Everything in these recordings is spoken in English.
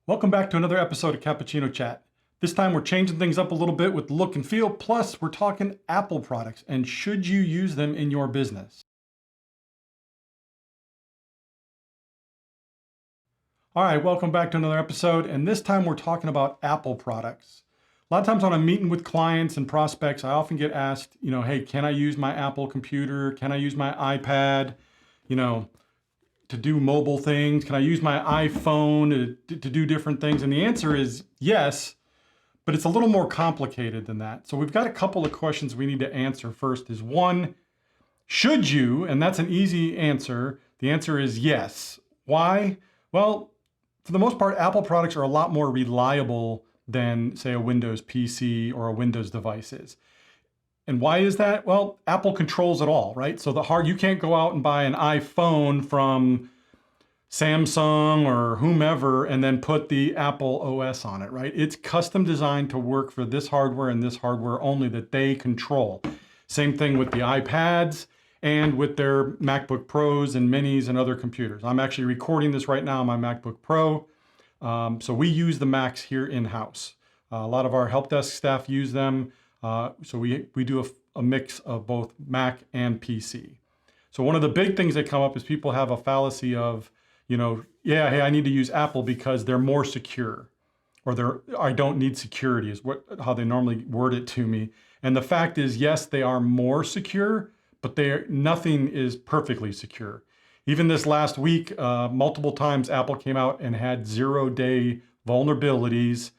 Welcome back to another episode of Cappuccino Chat. This time we're changing things up a little bit with look and feel, plus we're talking Apple products and should you use them in your business. All right, welcome back to another episode, and this time we're talking about Apple products. A lot of times when I'm meeting with clients and prospects, I often get asked, hey, can I use my Apple computer? Can I use my iPad? To do mobile things? Can I use my iPhone to do different things? And the answer is yes, but it's a little more complicated than that. So we've got a couple of questions we need to answer. First is one, should you? And that's an easy answer. The answer is yes. Why? Well, for the most part, Apple products are a lot more reliable than, say, a Windows PC or a Windows device is. And why is that? Well, Apple controls it all, right? So you can't go out and buy an iPhone from Samsung or whomever and then put the Apple OS on it, right? It's custom designed to work for this hardware and this hardware only that they control. Same thing with the iPads and with their MacBook Pros and Minis and other computers. I'm actually recording this right now on my MacBook Pro. So we use the Macs here in-house. A lot of our help desk staff use them. So we do a mix of both Mac and PC. So one of the big things that come up is people have a fallacy of, hey, I need to use Apple because they're more secure, or I don't need security is how they normally word it to me. And the fact is, yes, they are more secure, but nothing is perfectly secure. Even this last week, multiple times Apple came out and had 0-day vulnerabilities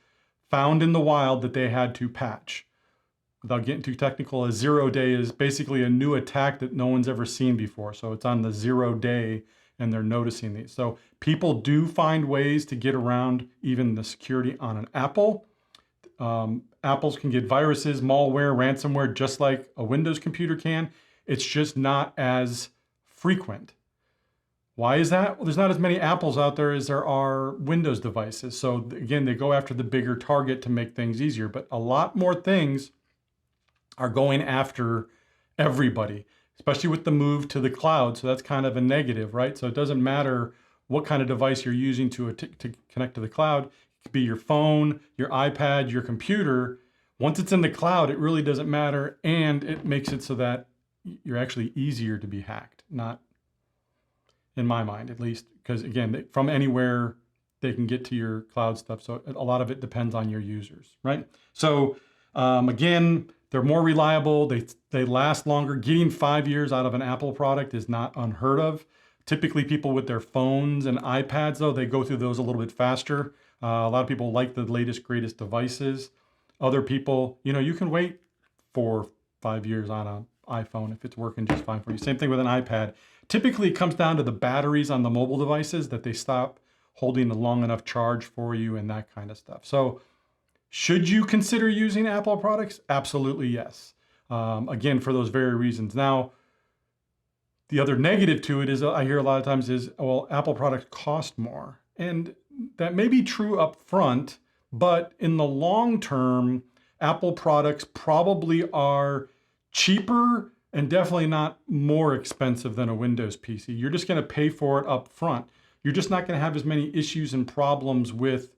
found in the wild that they had to patch. Without getting too technical, a 0-day is basically a new attack that no one's ever seen before. So it's on the 0-day and they're noticing these. So people do find ways to get around even the security on an Apple. Apples can get viruses, malware, ransomware, just like a Windows computer can. It's just not as frequent. Why is that? Well, there's not as many Apples out there as there are Windows devices. So again, they go after the bigger target to make things easier, but a lot more things are going after everybody, especially with the move to the cloud. So that's kind of a negative, right? So it doesn't matter what kind of device you're using to connect to the cloud. It could be your phone, your iPad, your computer. Once it's in the cloud, it really doesn't matter. And it makes it so that you're actually easier to be hacked, not in my mind, at least, because again, from anywhere they can get to your cloud stuff. So a lot of it depends on your users, right? So again, they're more reliable. They last longer. Getting 5 years out of an Apple product is not unheard of. Typically, people with their phones and iPads, though, they go through those a little bit faster. A lot of people like the latest, greatest devices. Other people, you can wait 4-5 years on an iPhone if it's working just fine for you. Same thing with an iPad. Typically, it comes down to the batteries on the mobile devices that they stop holding a long enough charge for you and that kind of stuff. So should you consider using Apple products? Absolutely yes. Again, for those very reasons. Now, the other negative to it is I hear a lot of times is, well, Apple products cost more. And that may be true up front, but in the long term, Apple products probably are cheaper and definitely not more expensive than a Windows PC. You're just going to pay for it up front. You're just not going to have as many issues and problems with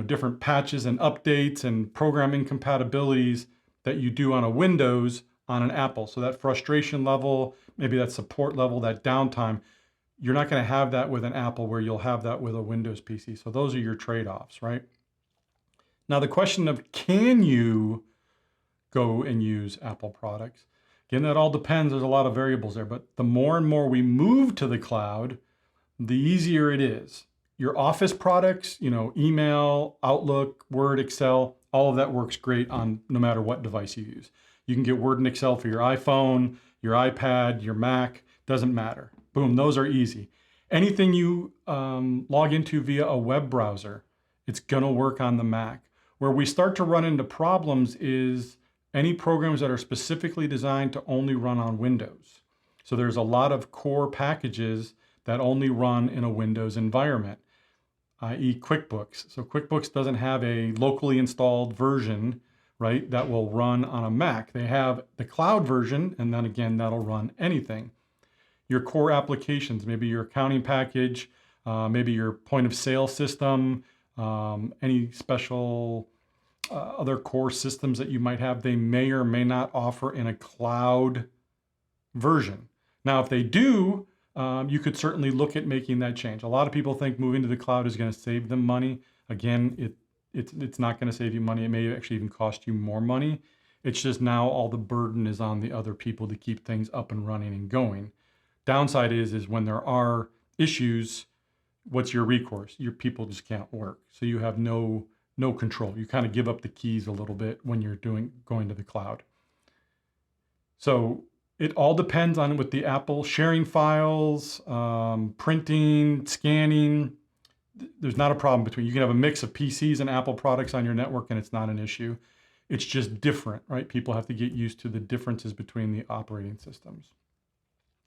different patches and updates and programming compatibilities that you do on a Windows on an Apple. So that frustration level, maybe that support level, that downtime, you're not going to have that with an Apple where you'll have that with a Windows PC. So those are your trade-offs, right? Now the question of can you go and use Apple products? Again, that all depends. There's a lot of variables there, but the more and more we move to the cloud, the easier it is. Your Office products, email, Outlook, Word, Excel, all of that works great on no matter what device you use. You can get Word and Excel for your iPhone, your iPad, your Mac, doesn't matter. Boom, those are easy. Anything you log into via a web browser, it's gonna work on the Mac. Where we start to run into problems is any programs that are specifically designed to only run on Windows. So there's a lot of core packages that only run in a Windows environment, i.e. QuickBooks. So QuickBooks doesn't have a locally installed version, right, that will run on a Mac. They have the cloud version, and then again, that'll run anything. Your core applications, maybe your accounting package, maybe your point of sale system, any special other core systems that you might have, they may or may not offer in a cloud version. Now, if they do, you could certainly look at making that change. A lot of people think moving to the cloud is going to save them money. Again, it's not going to save you money. It may actually even cost you more money. It's just now all the burden is on the other people to keep things up and running and going. Downside is when there are issues, what's your recourse? Your people just can't work. So you have no control. You kind of give up the keys a little bit when you're going to the cloud. So it all depends on with the Apple sharing files, printing, scanning. There's not a problem between. You can have a mix of PCs and Apple products on your network, and it's not an issue. It's just different, right? People have to get used to the differences between the operating systems.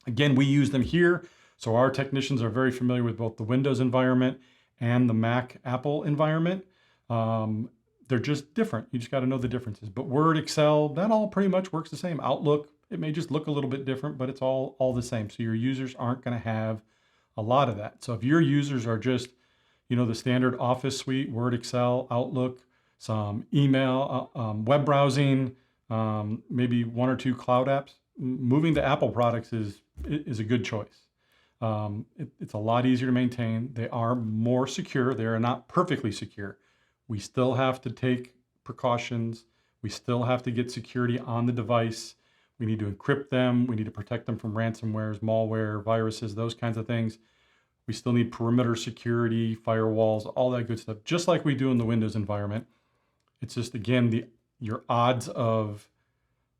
Again, we use them here, so our technicians are very familiar with both the Windows environment and the Mac Apple environment. They're just different. You just got to know the differences. But Word, Excel, that all pretty much works the same. Outlook, it may just look a little bit different, but it's all the same. So your users aren't going to have a lot of that. So if your users are just, the standard Office suite, Word, Excel, Outlook, some email, web browsing, maybe one or two cloud apps, moving to Apple products is a good choice. It's a lot easier to maintain. They are more secure. They are not perfectly secure. We still have to take precautions. We still have to get security on the device. We need to encrypt them. We need to protect them from ransomwares, malware, viruses, those kinds of things. We still need perimeter security, firewalls, all that good stuff, just like we do in the Windows environment. It's just, again, your odds of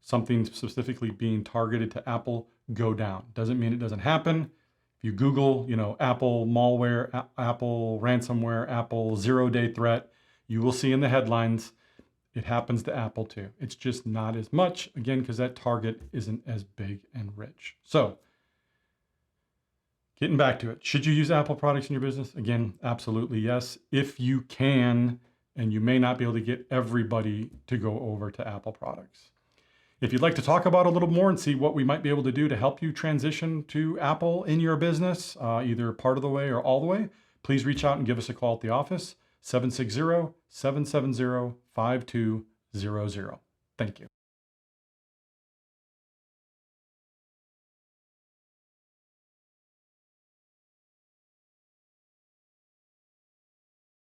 something specifically being targeted to Apple go down. Doesn't mean it doesn't happen. If you Google, Apple malware, Apple ransomware, Apple zero-day threat, you will see in the headlines, it happens to Apple too. It's just not as much, again, because that target isn't as big and rich. So getting back to it, should you use Apple products in your business? Again, absolutely yes, if you can, and you may not be able to get everybody to go over to Apple products. If you'd like to talk about it a little more and see what we might be able to do to help you transition to Apple in your business, either part of the way or all the way, please reach out and give us a call at the office, 760-770-5200. Thank you.